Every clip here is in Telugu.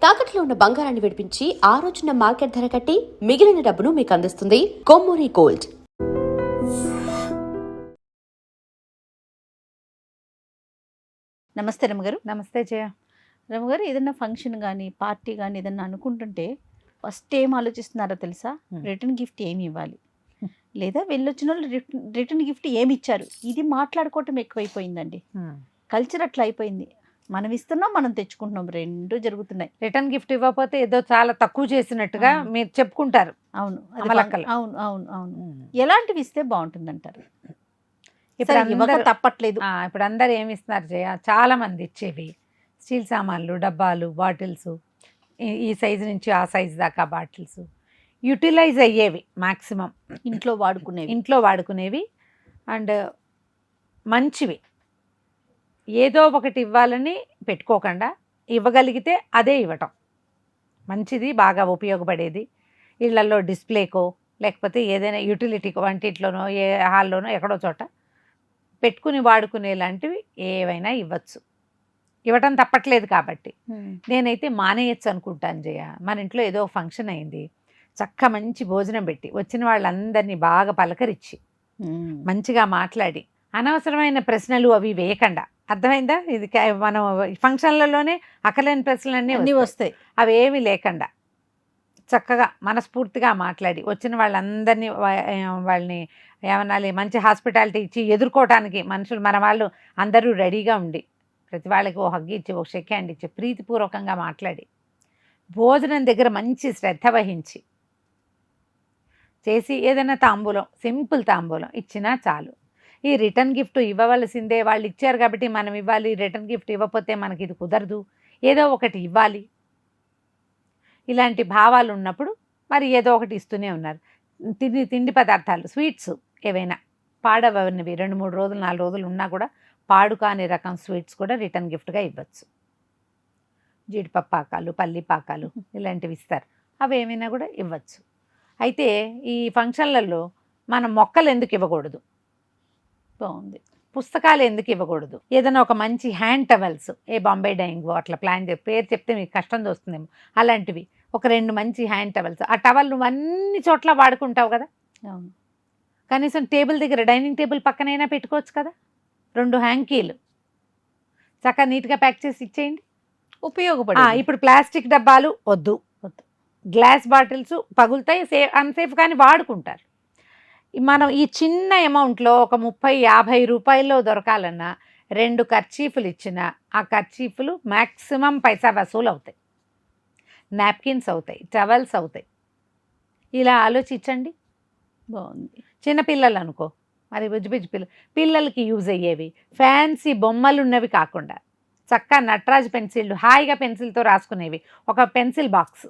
తాకట్లో ఉన్న బంగారాన్ని విడిపించి ఆ రోజున మార్కెట్ ధర కట్టి మిగిలిన డబ్బును మీకు అందిస్తుంది కొమ్మూరి గోల్డ్. నమస్తే రమ్మగారు. నమస్తే జయ. రమ్మగారు, ఏదైనా ఫంక్షన్ కానీ పార్టీ కానీ ఏదన్నా అనుకుంటుంటే ఫస్ట్ ఏం ఆలోచిస్తున్నారో తెలుసా? రిటర్న్ గిఫ్ట్ ఏమి ఇవ్వాలి, లేదా వెళ్ళొచ్చిన వాళ్ళు రిటర్న్ గిఫ్ట్ ఏమి ఇచ్చారు, ఇది మాట్లాడుకోవటం ఎక్కువైపోయిందండి. కల్చర్ అట్లా అయిపోయింది. మనం ఇస్తున్నాం, మనం తెచ్చుకుంటున్నాం, రెండు జరుగుతున్నాయి. రిటర్న్ గిఫ్ట్ ఇవ్వకపోతే ఏదో చాలా తక్కువ చేసినట్టుగా మీరు చెప్పుకుంటారు. అవును, అమలక్కలు. అవును అవును అవును. ఎలాంటివి ఇస్తే బాగుంటుంది అంటారు? ఇప్పుడు ఇవ్వక తప్పట్లేదు. ఇప్పుడు అందరు ఏమి ఇస్తున్నారు జయ, చాలా మంది ఇచ్చేవి స్టీల్ సామాన్లు, డబ్బాలు, బాటిల్స్, ఈ సైజు నుంచి ఆ సైజు దాకా బాటిల్స్ యూటిలైజ్ అయ్యేవి, మ్యాక్సిమం ఇంట్లో వాడుకునేవి అండ్ మంచివి. ఏదో ఒకటి ఇవ్వాలని పెట్టుకోకుండా ఇవ్వగలిగితే అదే ఇవ్వటం మంచిది, బాగా ఉపయోగపడేది. ఇళ్లలో డిస్ప్లేకో లేకపోతే ఏదైనా యూటిలిటీకో, వంటింట్లోనో ఏ హాల్లోనో ఎక్కడో చోట పెట్టుకుని వాడుకునేలాంటివి ఏవైనా ఇవ్వచ్చు. ఇవ్వటం తప్పట్లేదు కాబట్టి నేనైతే మానేయచ్చు అనుకుంటాను జయ. మన ఇంట్లో ఏదో ఫంక్షన్ అయింది, చక్క మంచి భోజనం పెట్టి వచ్చిన వాళ్ళందరినీ బాగా పలకరించి మంచిగా మాట్లాడి అనవసరమైన ప్రశ్నలు అవి వేయకుండా, అర్థమైందా? ఇది మనం ఫంక్షన్లలోనే అక్కలేని ప్రశ్నలు అన్నీ వస్తాయి. అవి ఏమీ లేకుండా చక్కగా మనస్ఫూర్తిగా మాట్లాడి వచ్చిన వాళ్ళందరినీ వాళ్ళని ఏమనాలి, మంచి హాస్పిటాలిటీ ఇచ్చి ఎదుర్కోవటానికి మనుషులు మన వాళ్ళు అందరూ రెడీగా ఉండి ప్రతి వాళ్ళకి ఓ హగ్ ఇచ్చి, ఒక షేక్ హ్యాండ్ ఇచ్చి ప్రీతిపూర్వకంగా మాట్లాడి భోజనం దగ్గర మంచి శ్రద్ధ వహించి చేసి ఏదైనా తాంబూలం, సింపుల్ తాంబూలం ఇచ్చినా చాలు. ఈ రిటర్న్ గిఫ్ట్ ఇవ్వవలసిందే, వాళ్ళు ఇచ్చారు కాబట్టి మనం ఇవ్వాలి, రిటర్న్ గిఫ్ట్ ఇవ్వకపోతే మనకి ఇది కుదరదు, ఏదో ఒకటి ఇవ్వాలి, ఇలాంటి భావాలు ఉన్నప్పుడు మరి ఏదో ఒకటి ఇస్తూనే ఉన్నారు. తిండి పదార్థాలు, స్వీట్స్ ఏవైనా పాడవనివి 2-3 రోజులు 4 రోజులు ఉన్నా కూడా పాడు కాని రకం స్వీట్స్ కూడా రిటర్న్ గిఫ్ట్గా ఇవ్వచ్చు. జీడిపప్పు పాకాలు, పల్లి పాకాలు ఇలాంటివి ఇస్తారు, అవి ఏమైనా కూడా ఇవ్వచ్చు. అయితే ఈ ఫంక్షన్లలో మనం మొక్కలు ఎందుకు ఇవ్వకూడదు? బాగుంది. పుస్తకాలు ఎందుకు ఇవ్వకూడదు? ఏదైనా ఒక మంచి హ్యాండ్ టవల్స్, ఏ బాంబే డైయింగ్ అట్లా పేరు చెప్తే మీకు కష్టం వస్తుందేమో, అలాంటివి ఒక 2 మంచి హ్యాండ్ టవల్స్. ఆ టవల్ నువ్వు అన్ని చోట్ల వాడుకుంటావు కదా, అవును, కనీసం టేబుల్ దగ్గర, డైనింగ్ టేబుల్ పక్కనైనా పెట్టుకోవచ్చు కదా. 2 హ్యాంకీలు చక్కగా నీట్గా ప్యాక్ చేసి ఇచ్చేయండి, ఉపయోగపడే. ఇప్పుడు ప్లాస్టిక్ డబ్బాలు వద్దు, గ్లాస్ బాటిల్స్ పగులుతాయి, అన్సేఫ్ కానీ వాడుకుంటారు. మనం ఈ చిన్న అమౌంట్లో ఒక 30-50 రూపాయల్లో దొరకాలన్నా 2 కర్చీఫ్లు ఇచ్చిన ఆ కర్చీఫ్లు మ్యాక్సిమం పైసా వసూలు అవుతాయి, నాప్కిన్స్ అవుతాయి, టవల్స్ అవుతాయి. ఇలా ఆలోచించండి. బాగుంది. చిన్నపిల్లలు అనుకో, మరి బుజ్జి పిల్లలకి యూజ్ అయ్యేవి, ఫ్యాన్సీ బొమ్మలు ఉన్నవి కాకుండా చక్కగా నటరాజ్ పెన్సిళ్ళు, హాయిగా పెన్సిల్తో రాసుకునేవి, ఒక పెన్సిల్ బాక్స్.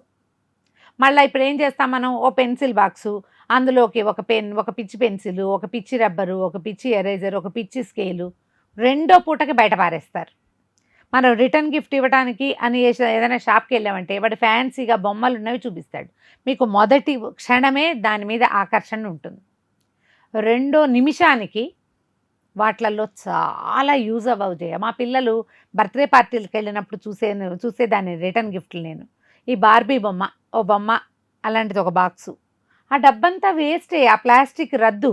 మళ్ళీ ఇప్పుడు ఏం చేస్తాం మనం, ఓ పెన్సిల్ బాక్సు, అందులోకి ఒక పెన్, ఒక పిచ్చి పెన్సిల్, ఒక పిచ్చి రబ్బరు, ఒక పిచ్చి ఎరేజర్, ఒక పిచ్చి స్కేలు, 2వ పూటకి బయట పారేస్తారు. మనం రిటర్న్ గిఫ్ట్ ఇవ్వడానికి అని ఏదైనా షాప్కి వెళ్ళామంటే వాడు ఫ్యాన్సీగా బొమ్మలు ఉన్నవి చూపిస్తాడు, మీకు మొదటి క్షణమే దాని మీద ఆకర్షణ ఉంటుంది, 2వ నిమిషానికి వాటిలలో చాలా యూజ్ అవ్వవు చేయ. మా పిల్లలు బర్త్డే పార్టీలకు వెళ్ళినప్పుడు చూసేదాన్ని రిటర్న్ గిఫ్ట్లు. నేను ఈ బార్బీ బొమ్మ, ఓ బొమ్మ, అలాంటిది ఒక బాక్సు, ఆ డబ్బంతా వేస్టే, ఆ ప్లాస్టిక్ రద్దు.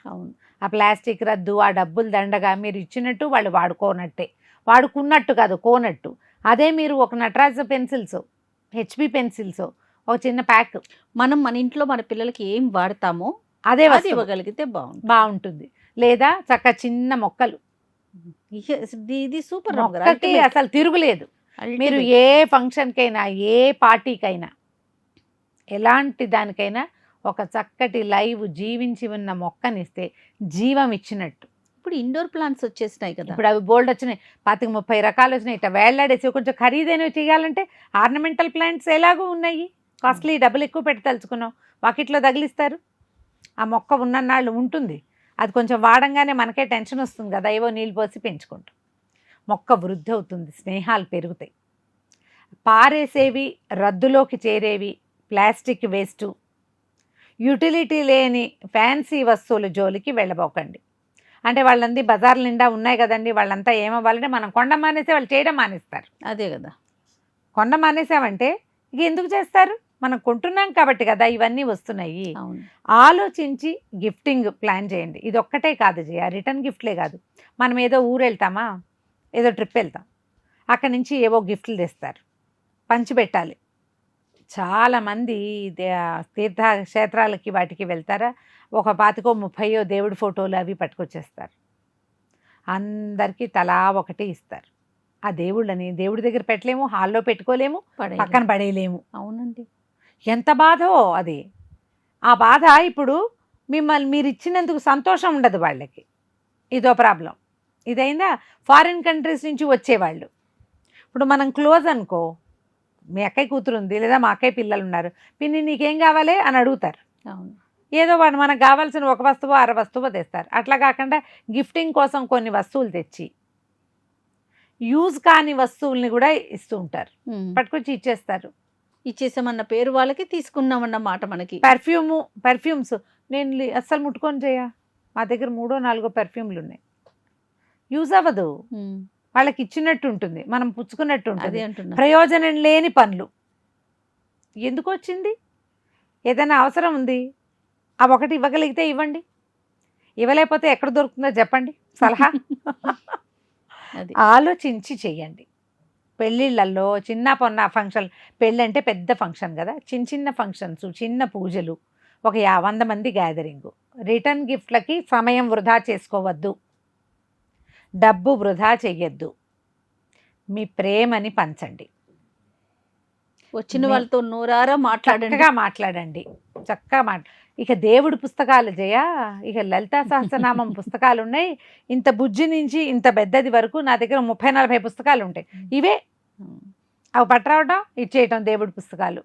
అవును, ఆ ప్లాస్టిక్ రద్దు, ఆ డబ్బులు దండగా మీరు ఇచ్చినట్టు వాళ్ళు వాడుకోనట్టే, వాడుకున్నట్టు కాదు, కోనట్టు. అదే మీరు ఒక నటరాజ్ పెన్సిల్స్, హెచ్బి పెన్సిల్స్, ఒక చిన్న ప్యాక్, మనం మన ఇంట్లో మన పిల్లలకి ఏం వాడతామో అదే ఇవ్వగలిగితే బాగుంటుంది. లేదా చక్క చిన్న మొక్కలు, ఇది సూపర్. మొక్కకి అసలు తిరుగులేదు. మీరు ఏ ఫంక్షన్కైనా, ఏ పార్టీకైనా, ఎలాంటి దానికైనా ఒక చక్కటి లైవ్ జీవించి ఉన్న మొక్కనిస్తే జీవం ఇచ్చినట్టు. ఇప్పుడు ఇండోర్ ప్లాంట్స్ వచ్చేసినాయి కదా, ఇప్పుడు అవి బోల్డ్ వచ్చినాయి, 25-30 రకాలు వచ్చినాయి. ఇట్లా వేళ్లాడేసి కొంచెం ఖరీదైనవి చేయాలంటే ఆర్నమెంటల్ ప్లాంట్స్ ఎలాగో ఉన్నాయి, కాస్ట్లీ, డబ్బులు ఎక్కువ పెట్టి తలుచుకున్నాం, వాకిట్లో తగిలిస్తారు. ఆ మొక్క ఉన్నన్నాళ్ళు ఉంటుంది, అది కొంచెం వాడంగానే మనకే టెన్షన్ వస్తుంది కదా, ఏవో నీళ్ళు పోసి పెంచుకుంటాం. మొక్క వృద్ధి అవుతుంది, స్నేహాలు పెరుగుతాయి. పారేసేవి, రద్దులోకి చేరేవి, ప్లాస్టిక్ వేస్టు, యూటిలిటీ లేని ఫ్యాన్సీ వస్తువుల జోలికి వెళ్ళబోకండి. అంటే వాళ్ళందరి బజార్ల నిండా ఉన్నాయి కదండి, వాళ్ళంతా ఏమవ్వాలంటే మనం కొండ మానేస్తే వాళ్ళు చేయడం మానేస్తారు. అదే కదా, కొన్న మానేసామంటే ఇక ఎందుకు చేస్తారు? మనం కొంటున్నాం కాబట్టి కదా ఇవన్నీ వస్తున్నాయి. అవును. ఆలోచించి గిఫ్టింగ్ ప్లాన్ చేయండి. ఇది ఒక్కటే కాదు జయ, రిటర్న్ గిఫ్ట్లే కాదు. మనం ఏదో ఊరు వెళ్తామా, ఏదో ట్రిప్ వెళ్తాం, అక్కడి నుంచి ఏవో గిఫ్ట్లు తెస్తారు, పంచిపెట్టాలి. చాలామంది తీర్థక్షేత్రాలకి వాటికి వెళ్తారా, ఒక 25-30 దేవుడి ఫోటోలు అవి పట్టుకొచ్చేస్తారు. అందరికీ తలా ఒకటి ఇస్తారు. ఆ దేవుళ్ళని దేవుడి దగ్గర పెట్టలేము, హాల్లో పెట్టుకోలేము, పక్కన పడేయలేము. అవునండి. ఎంత బాధో అది. ఆ బాధ ఇప్పుడు మిమ్మల్ని మీరు ఇచ్చినందుకు సంతోషం ఉండదు వాళ్ళకి. ఇదో ప్రాబ్లం. ఇదైందా ఫారిన్ కంట్రీస్ నుంచి వచ్చేవాళ్ళు. ఇప్పుడు మనం క్లోజ్ అనుకో, మీ అక్కయ్య కూతురు ఉంది లేదా మా అక్కయ్య పిల్లలు ఉన్నారు, పిన్ని నీకేం కావాలి అని అడుగుతారు. అవును. ఏదో వాడు మనకు కావాల్సిన ఒక వస్తువు 6 వస్తువు తెస్తారు. అట్లా కాకుండా గిఫ్టింగ్ కోసం కొన్ని వస్తువులు తెచ్చి యూజ్ కాని వస్తువుల్ని కూడా ఇస్తూ ఉంటారు, పట్టుకొచ్చి ఇచ్చేస్తారు. ఇచ్చేసామన్న పేరు వాళ్ళకి, తీసుకున్నామన్న మాట మనకి. పర్ఫ్యూమ్స్ నేను అస్సలు ముట్టుకొని చేయ, మా దగ్గర 3-4 పర్ఫ్యూమ్లు ఉన్నాయి. యూజ్ అవ్వదు, వాళ్ళకి ఇచ్చినట్టు ఉంటుంది, మనం పుచ్చుకున్నట్టు ఉంటుంది. ప్రయోజనం లేని పనులు. ఎందుకు వచ్చింది? ఏదైనా అవసరం ఉంది, ఆ ఒకటి ఇవ్వగలిగితే ఇవ్వండి, ఇవ్వలేకపోతే ఎక్కడ దొరుకుతుందో చెప్పండి సలహా. ఆలోచించి చెయ్యండి. పెళ్ళిళ్ళల్లో చిన్న పొన్న ఫంక్షన్, పెళ్ళి అంటే పెద్ద ఫంక్షన్ కదా, చిన్న చిన్న ఫంక్షన్స్, చిన్న పూజలు, ఒక 100 మంది గ్యాదరింగు. రిటర్న్ గిఫ్ట్లకి సమయం వృధా చేసుకోవద్దు, డబ్బు వృధా చెయ్యొద్దు, మీ ప్రేమని పంచండి. వచ్చిన వాళ్ళతో నోరారా మాట్లాడండి చక్కగా ఇక దేవుడి పుస్తకాలు జయ, ఇక లలితా సహస్రనామం పుస్తకాలు ఉన్నాయి. ఇంత బుజ్జి నుంచి ఇంత పెద్దది వరకు నా దగ్గర 30-40 పుస్తకాలు ఉంటాయి. ఇవే అవి పట్టరావడం, ఇచ్చేయటం దేవుడి పుస్తకాలు.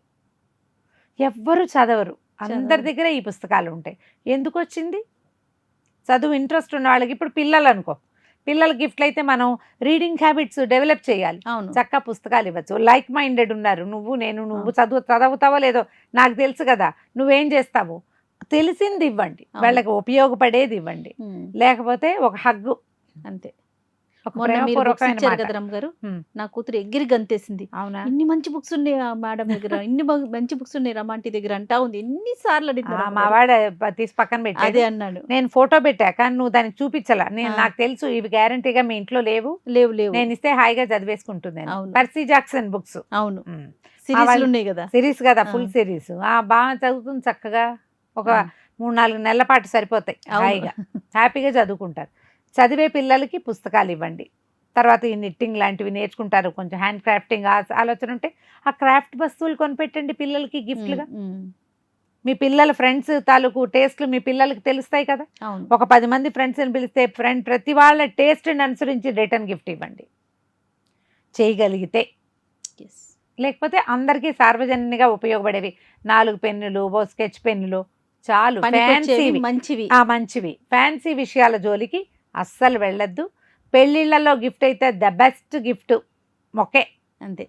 ఎవ్వరు చదవరు, అందరి దగ్గర ఈ పుస్తకాలు ఉంటాయి. ఎందుకు వచ్చింది? చదువు ఇంట్రెస్ట్ ఉన్న వాళ్ళకి. ఇప్పుడు పిల్లలు అనుకో, పిల్లల గిఫ్ట్లు అయితే మనం రీడింగ్ హ్యాబిట్స్ డెవలప్ చేయాలి. చక్కగా పుస్తకాలు ఇవ్వచ్చు. లైక్ మైండెడ్ ఉన్నారు, నువ్వు చదువుతావో లేదో నాకు తెలుసు కదా, నువ్వేం చేస్తావు, తెలిసింది ఇవ్వండి, వాళ్ళకి ఉపయోగపడేది ఇవ్వండి. లేకపోతే ఒక హగ్గు అంతే. నా కూతురు ఎగిరి గంతేసింది, అవునా ఇన్ని మంచి బుక్స్ ఉన్నాయి మేడం దగ్గర, ఇన్ని మంచి బుక్స్ ఉన్నాయి రమాంటి దగ్గర అంటా ఉంది. ఎన్నిసార్లు అడిగినా మా వాడ తీసి పక్కన పెట్టి అదే అన్నాడు. నేను ఫోటో పెట్టా కానీ నువ్వు దానికి చూపించాలా, నాకు తెలుసు ఇవి గ్యారంటీగా మీ ఇంట్లో లేవు, నేను ఇస్తే హాయిగా చదివేసుకుంటుంది. పర్సీ జాక్సన్ బుక్స్, అవును సిరీస్ ఉన్నాయి కదా, సిరీస్ కదా, ఫుల్ సిరీస్. బాగా చదువుతుంది చక్కగా. ఒక 3-4 నెలల పాటు సరిపోతాయి, హాయిగా హ్యాపీగా చదువుకుంటారు. చదివే పిల్లలకి పుస్తకాలు ఇవ్వండి. తర్వాత ఈ నిట్టింగ్ లాంటివి నేర్చుకుంటారు, కొంచెం హ్యాండ్ క్రాఫ్టింగ్ ఆలోచన ఉంటే ఆ క్రాఫ్ట్ వస్తువులు కొనిపెట్టండి పిల్లలకి గిఫ్ట్లుగా. మీ పిల్లల ఫ్రెండ్స్ తాలూకు టేస్ట్లు మీ పిల్లలకి తెలుస్తాయి కదా. ఒక 10 మంది ఫ్రెండ్స్ని పిలిస్తే ప్రతి వాళ్ళ టేస్ట్ని అనుసరించి రిటర్న్ గిఫ్ట్ ఇవ్వండి చేయగలిగితే. లేకపోతే అందరికీ సార్వజనికంగా ఉపయోగపడేవి 4 పెన్నులు, ఓ స్కెచ్ పెన్నులు చాలు, మంచివి. ఫ్యాన్సీ విషయాల జోలికి అస్సలు వెళ్ళొద్దు. పెళ్ళిళ్ళలో గిఫ్ట్ అయితే ద బెస్ట్ గిఫ్ట్ మొక్కే, అంతే,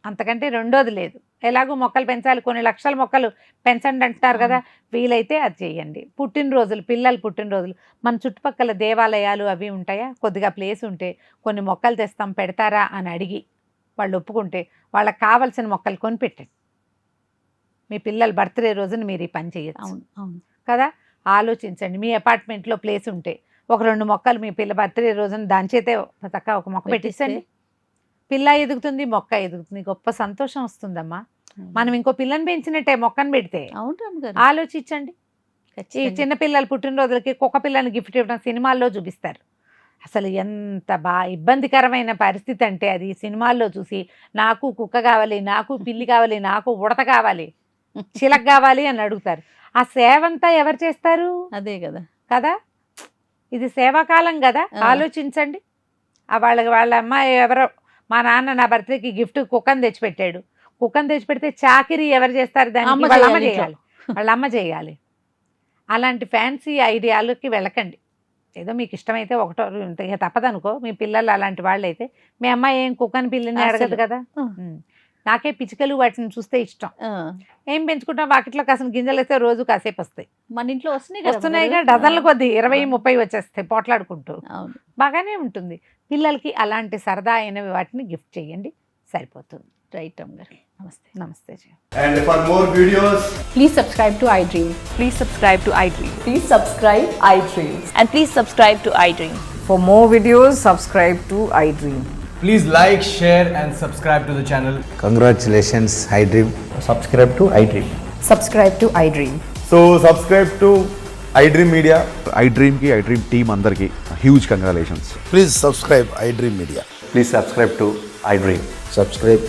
అంతకంటే రెండోది లేదు. ఎలాగో మొక్కలు పెంచాలి, కొన్ని లక్షల మొక్కలు పెంచండి అంటారు కదా, వీలైతే అది చేయండి. పుట్టినరోజులు, పిల్లలు పుట్టినరోజులు, మన చుట్టుపక్కల దేవాలయాలు అవి ఉంటాయా, కొద్దిగా ప్లేస్ ఉంటే కొన్ని మొక్కలు తెస్తాం పెడతారా అని అడిగి వాళ్ళు ఒప్పుకుంటే వాళ్ళకి కావాల్సిన మొక్కలు కొనిపెట్టండి. మీ పిల్లల బర్త్డే రోజున మీరు ఈ పని చేయొచ్చు కదా. ఆలోచించండి. మీ అపార్ట్మెంట్లో ప్లేస్ ఉంటే ఒక 2 మొక్కలు మీ పిల్ల బర్త్డే రోజున దాని చేతే చక్కగా ఒక మొక్క పెట్టించండి. పిల్ల ఎదుగుతుంది, మొక్క ఎదుగుతుంది, గొప్ప సంతోషం వస్తుందమ్మా. మనం ఇంకో పిల్లని పెంచినట్టే మొక్కను పెడితే. ఆలోచించండి. ఈ చిన్నపిల్లలు పుట్టినరోజులకి కుక్క పిల్లని గిఫ్ట్ ఇవ్వడం సినిమాల్లో చూపిస్తారు. అసలు ఎంత ఇబ్బందికరమైన పరిస్థితి అంటే అది సినిమాల్లో చూసి నాకు కుక్క కావాలి, నాకు పిల్లి కావాలి, నాకు ఉడత కావాలి, చిలక కావాలి అని అడుగుతారు. ఆ సేవంతా ఎవరు చేస్తారు? అదే కదా. ఇది సేవాకాలం కదా, ఆలోచించండి. వాళ్ళ అమ్మాయి ఎవరో, మా నాన్న నా బర్త్డేకి గిఫ్ట్ కుక్కను తెచ్చిపెట్టాడు, కుక్కను తెచ్చిపెడితే చాకిరీ ఎవరు చేస్తారు? దానికి వాళ్ళ అమ్మ చేయాలి, వాళ్ళ అమ్మ చేయాలి. అలాంటి ఫ్యాన్సీ ఐడియాలకి వెళ్ళకండి. ఏదో మీకు ఇష్టమైతే ఒకటో తప్పదనుకో. మీ పిల్లలు అలాంటి వాళ్ళు అయితే, మీ అమ్మాయి ఏం కుక్కని పిల్లని అడగదు కదా. నాకే పిచ్చుకలు వాటిని చూస్తే ఇష్టం. ఏం పెంచుకుంటాం, వాకిట్లో కాసిన గింజలు వేస్తే రోజు కాసేపు వస్తాయి. మన ఇంట్లో వస్తున్నాయిగా డజన్ల కొద్ది 20-30 వచ్చేస్తాయి పోట్లాడుకుంటూ. బాగానే ఉంటుంది. పిల్లలకి అలాంటి సరదా అయినవి వాటిని గిఫ్ట్ చేయండి, సరిపోతుంది. రైట్ రామ్ గారు, నమస్తే. నమస్తే జయ. And for more videos, Please subscribe to iDream. Please subscribe to iDream. Please subscribe iDream. And please subscribe to iDream. For more videos, subscribe to iDream. please like, share and subscribe to the channel. Congratulations, iDream. Subscribe to iDream. Subscribe to iDream. So subscribe to iDream Media. iDream ki iDream team andarki huge congratulations. Please subscribe iDream Media. Please subscribe to iDream. Subscribe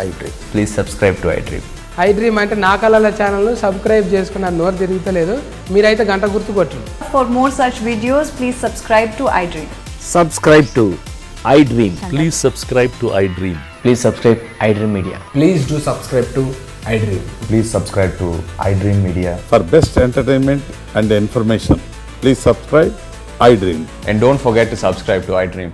iDream. Please subscribe to iDream. iDream అంటే నా కళల ఛానల్ను సబ్స్క్రైబ్ చేసుకున్న నోరు తిరుగుతలేదు, మీరైతే గంట గుర్తు కొట్టండి. For more such videos, please subscribe to iDream. Subscribe to iDream. Please subscribe to iDream. Please subscribe iDream Media. Please do subscribe to iDream. Please subscribe to iDream Media. For best entertainment and information, please subscribe iDream. And don't forget to subscribe to iDream.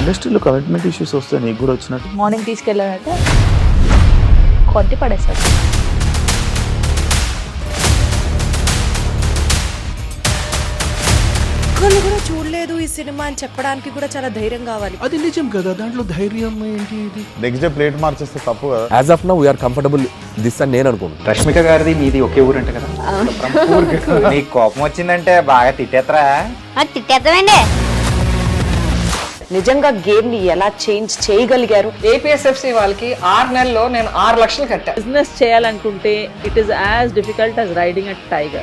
ఇండస్ట్రీలో కమిట్మెంట్ ఇష్యూస్ వస్తే నీకు కూడా వచ్చినట్టు మార్నింగ్ తీసుకెళ్ళాడంటే కొట్టి పడేశాడు. ఒక్కళ్ళు కూడా చూడలేదు ఈ సినిమా అని చెప్పడానికి కూడా చాలా ధైర్యం కావాలి. అది నిజం కదా, దాంట్లో ధైర్యం ఏంటి ఇది? నెక్స్ట్ డే ప్లేట్ మార్చేస్తే తప్పు కదా. As of now, we are comfortable this అని నేను అనుకుంటున్నాను. రష్మిక గారిది మీది ఒకే ఊరంట కదా. నీకు కోపం వచ్చిందంటే బాగా తిట్టేత్తరా? తిట్టేద్దామండి. నిజంగా గేమ్ ని ఎలా చేంజ్ చేయగలిగారు? ఏపీఎస్ఎఫ్సి వాళ్ళకి 6 నెలల్లో నేను 6 లక్షలు కట్టా. బిజినెస్ చేయాలనుకుంటే it is as difficult as riding a tiger.